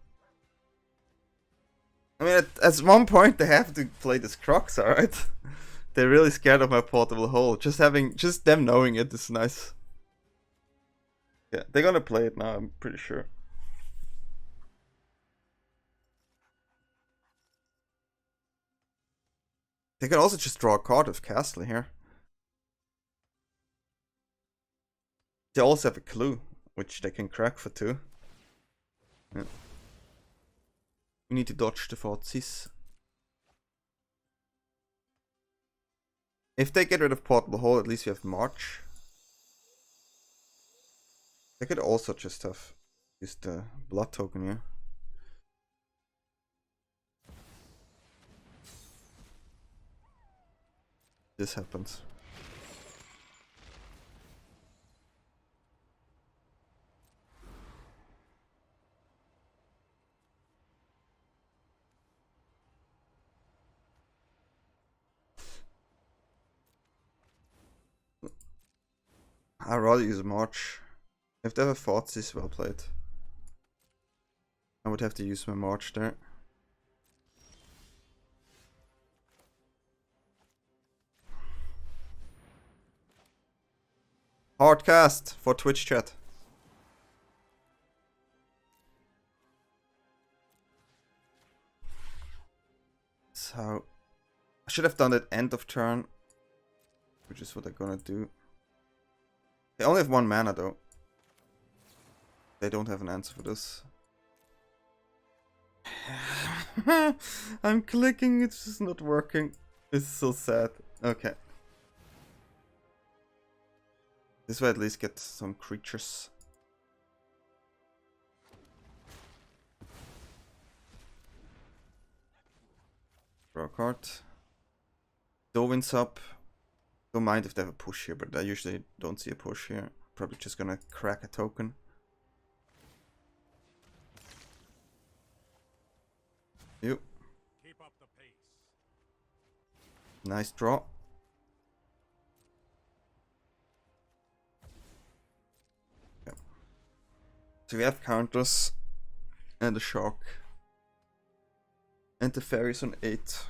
I mean, at one point they have to play this Crocs, alright? They're really scared of my portable hole. Just them knowing it is nice. Yeah, they're gonna play it now, I'm pretty sure. They can also just draw a card with Castle here. They also have a clue, which they can crack for 2. Yeah. We need to dodge the 40s. If they get rid of Portable Hole, at least we have March. They could also just have used the blood token here. This happens. I'd rather use March. If they have a Thoughtseize, well played. I would have to use my March there. Hardcast for Twitch chat. So I should have done it end of turn, which is what I'm gonna do. They only have 1 mana though. They don't have an answer for this. I'm clicking, it's just not working. It's so sad. Okay. This way at least get some creatures. Draw a card. Dovin's up. Don't mind if they have a push here, but I usually don't see a push here. Probably just gonna crack a token. Yep. Keep up the pace. Nice draw. Yep. So we have counters and a shark. And the fairies on 8.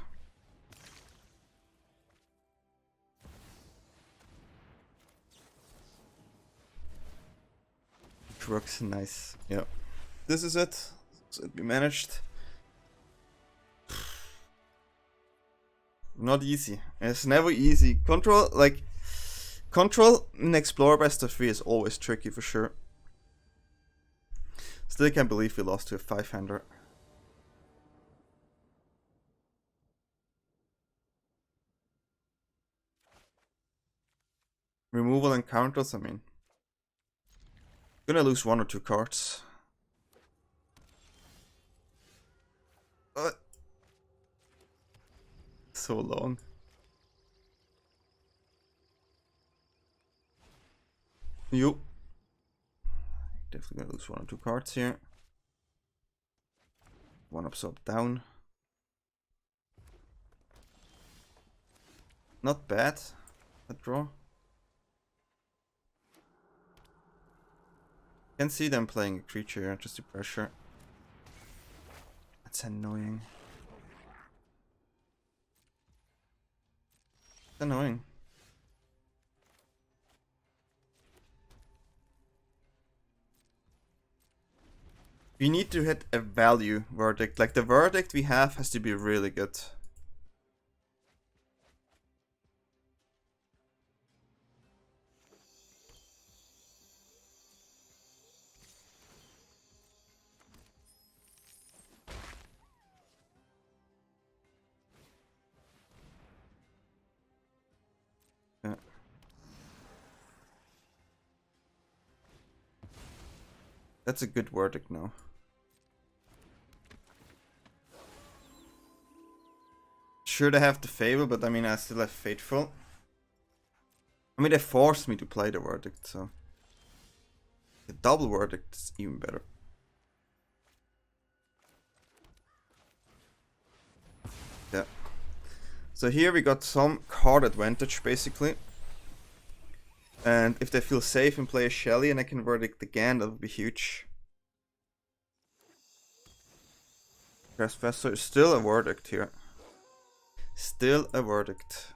Which works nice. Yeah. This is it. So we managed. Not easy. It's never easy. Control in Explorer best of 3 is always tricky for sure. Still can't believe we lost to a 5-hander. Removal and counters, I mean. Gonna lose 1 or 2 cards. So long. Yup. Definitely gonna lose 1 or 2 cards here. 1 absorb down. Not bad. That draw. Can see them playing a creature here just to pressure. That's annoying. It's annoying. We need to hit a value verdict. Like the verdict we have has to be really good. Yeah. That's a good verdict now. Sure, they have the Fable, but I mean, I still have Fateful. I mean, they forced me to play the verdict, so the double verdict is even better. Yeah. So here we got some card advantage, basically. And if they feel safe and play a Shelly and I can verdict again, that would be huge. Trespasser is still a verdict here. Still a verdict.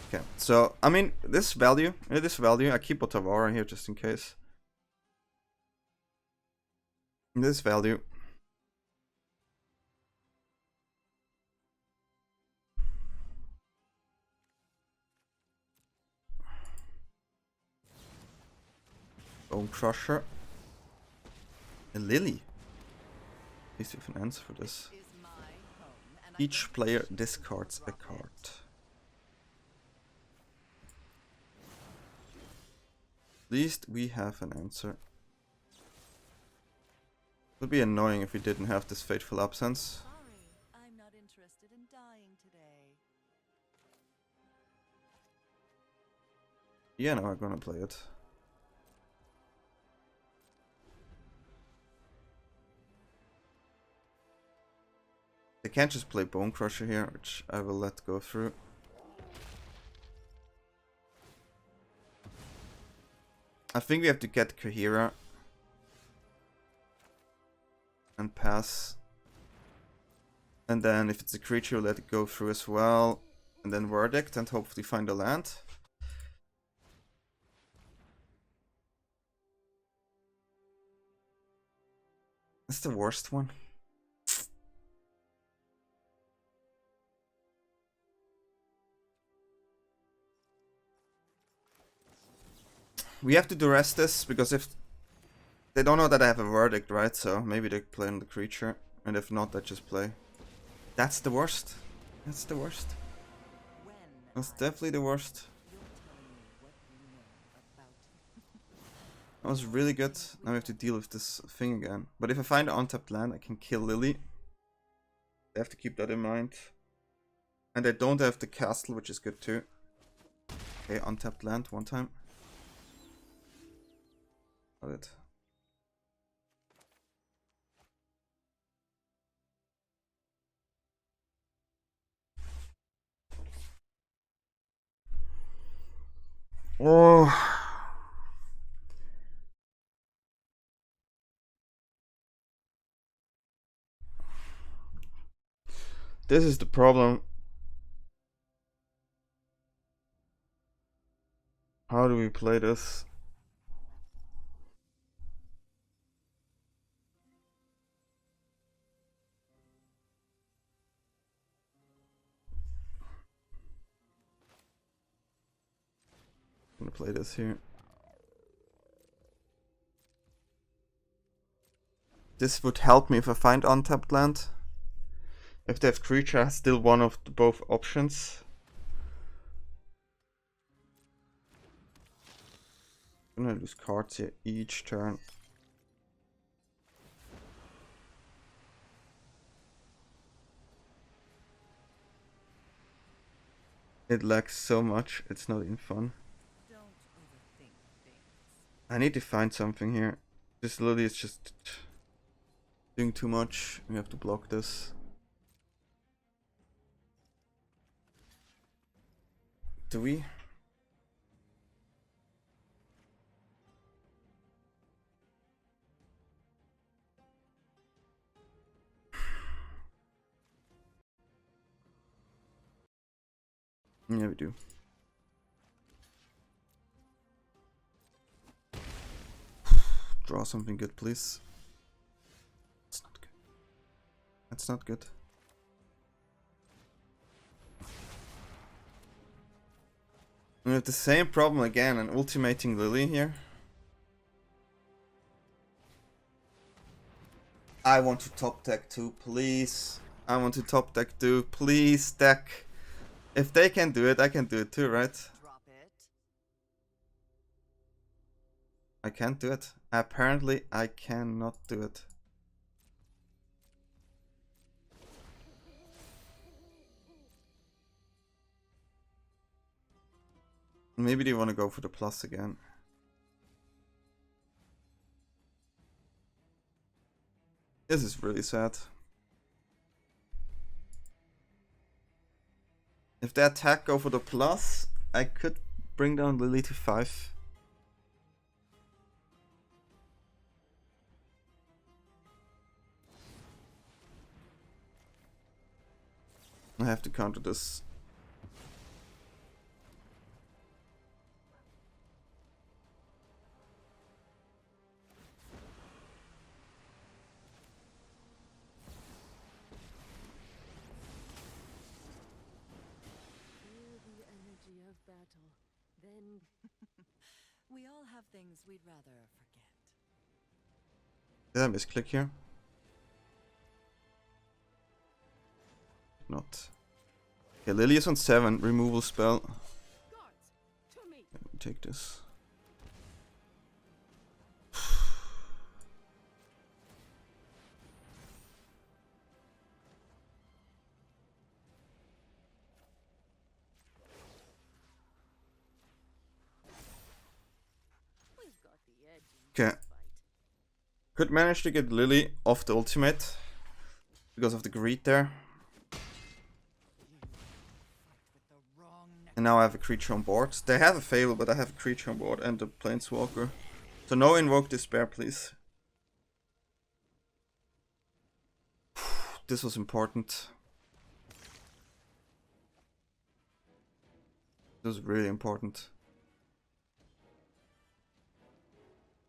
Okay, so I mean this value, I keep Otawara here just in case. This value. Bone Crusher. A Lily. At least we have an answer for this. Is my home, and I Each don't player wish to discards a drop card. it. At least we have an answer. Would be annoying if we didn't have this Fateful Absence. Sorry, I'm not interested in dying today. Yeah, no, I'm gonna play it. They can't just play Bone Crusher here, which I will let go through. I think we have to get Kaheera and pass. And then if it's a creature, we'll let it go through as well. And then Verdict and hopefully find a land. That's the worst one. We have to duress this, because if they don't know that I have a Verdict, right? So maybe they play on the creature, and if not, they just play. That's the worst. That's the worst. When That's definitely the worst. you're telling me what you know about me. That was really good. Now we have to deal with this thing again. But if I find an untapped land, I can kill Lily. They have to keep that in mind. And I don't have the castle, which is good too. Okay, untapped land one time. Got it. Oh. This is the problem. How do we play this? I'm gonna play this here. This would help me if I find untapped land. If they have creature, I have still one of both options. I'm gonna lose cards here each turn. It lags so much, it's not even fun. Don't overthink things. I need to find something here. This Lily is just doing too much. We have to block this. Do we? Yeah, we do. Draw something good, please. That's not good. That's not good. We have the same problem again, an ultimating Lily here. I want to top deck too, please. I want to top deck too, please, deck. If they can do it, I can do it too, right? Drop it. I can't do it. Apparently, I cannot do it. Maybe they want to go for the plus again. This is really sad. If they attack, go for the plus, I could bring down Lily to 5. I have to counter this. Feel the energy of battle. Then We all have things we'd rather forget. Did I misclick here? Not. Okay, Lily is on 7, removal spell. Guards, to me. Let me take this. We've got the edge in Okay. this fight. Could manage to get Lily off the ultimate because of the greed there. With the wrong neck. And now I have a creature on board. They have a Fable, but I have a creature on board and a Planeswalker. So no Invoke Despair, please. This was important. This was really important.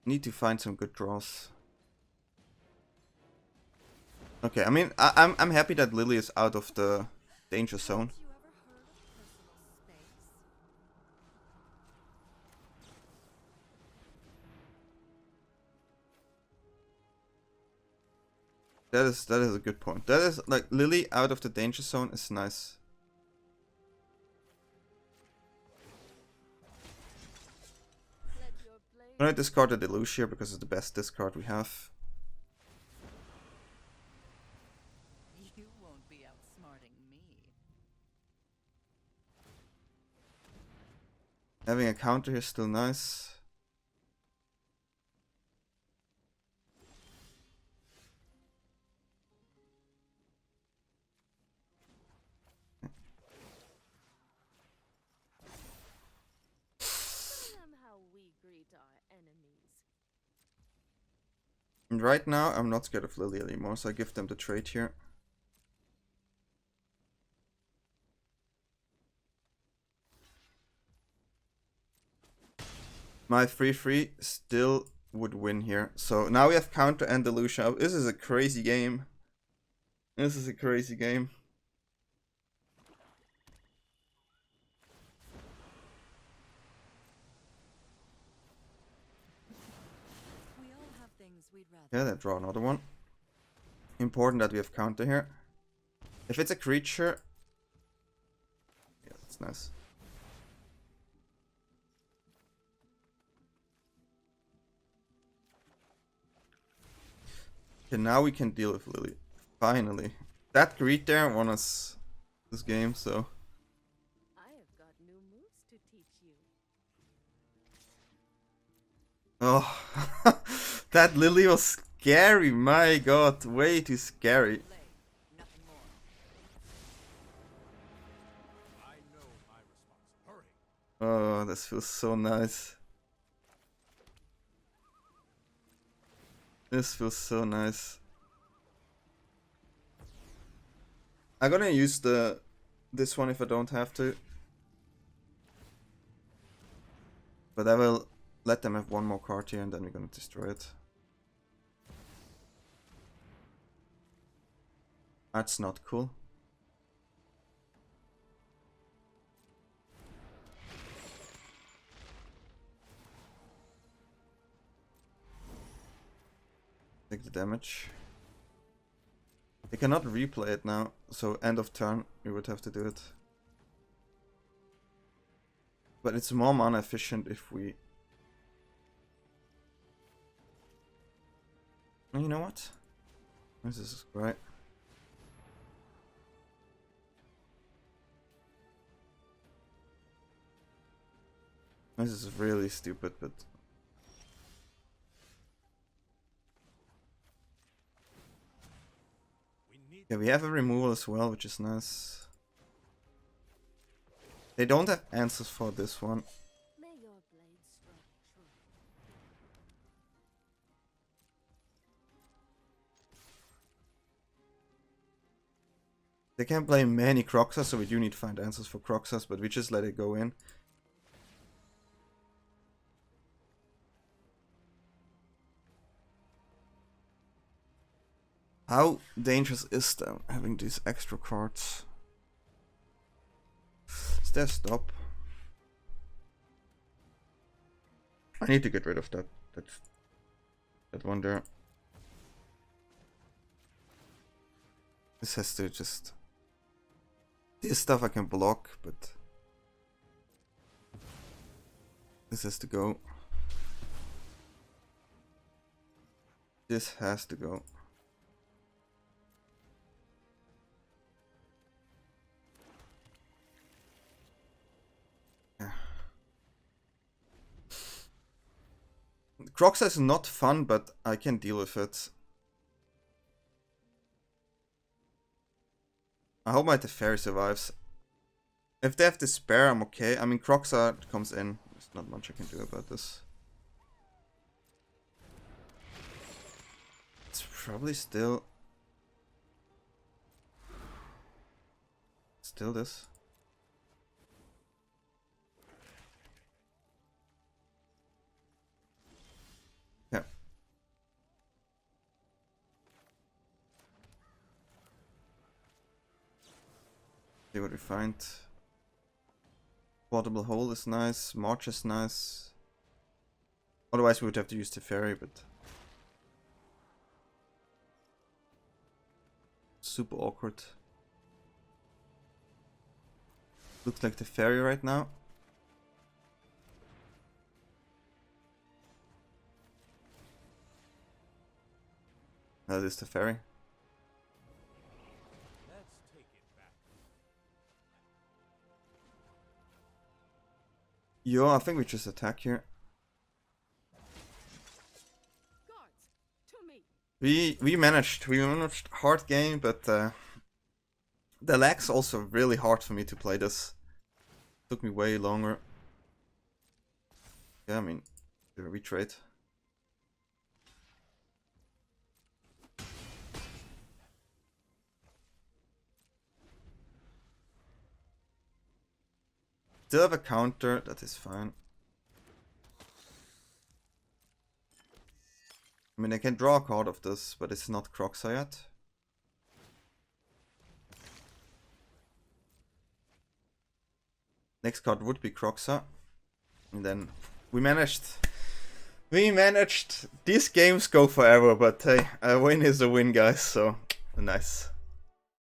Need to find some good draws. Okay, I mean, I'm happy that Lily is out of the danger zone. Have you ever heard of personal space? That is a good point. That is like Lily out of the danger zone is nice. Let your blade I'm gonna discard the Deluge here because it's the best discard we have. You won't be outsmarting me. Having a counter here is still nice. tell them how we greet our enemies. And right now, I'm not scared of Lily anymore, so I give them the trade here. My 3-3 still would win here. So now we have counter and delusion. This is a crazy game. This is a crazy game. We all have things we'd rather. Yeah, then draw another one. Important that we have counter here. If it's a creature... Yeah, that's nice. Okay, now we can deal with Lily. Finally. That greed there won us this game, so... I have got new moves to teach you. Oh, that Lily was scary, my god, way too scary. Play, nothing more. I know my responsibility. Hurry! Oh, this feels so nice. This feels so nice. I'm gonna use this one if I don't have to. But I will let them have one more card here and then we're gonna destroy it. That's not cool. Take the damage. They cannot replay it now, so end of turn we would have to do it. But it's more mana efficient if we... You know what? This is right. This is really stupid, but... We need Yeah, we have a removal as well, which is nice. They don't have answers for this one. May your blade strike true. They can play many Croxas, so we do need to find answers for Croxas, but we just let it go in. How dangerous is them having these extra cards? Is there stop? I need to get rid of that one there. This has to just... This stuff I can block, but... This has to go. This has to go. Yeah. Croxa is not fun, but I can deal with it. I hope my Teferi survives. If they have Despair, I'm okay. I mean, Croxa comes in. There's not much I can do about this. It's probably still this. Yeah. See what we find. Portable hole is nice. March is nice. Otherwise we would have to use Teferi, but super awkward. Looks like Teferi right now. That is Teferi. Let's take it back. Yo, I think we just attack here. Guards, to me. We managed hard game, but the lag's also really hard for me to play this. Took me way longer. Yeah, I mean, we trade. Still have a counter, that is fine. I mean, I can draw a card of this, but it's not Croxa yet. Next card would be Croxa. And then we managed. These games go forever, but hey, a win is a win, guys, so nice.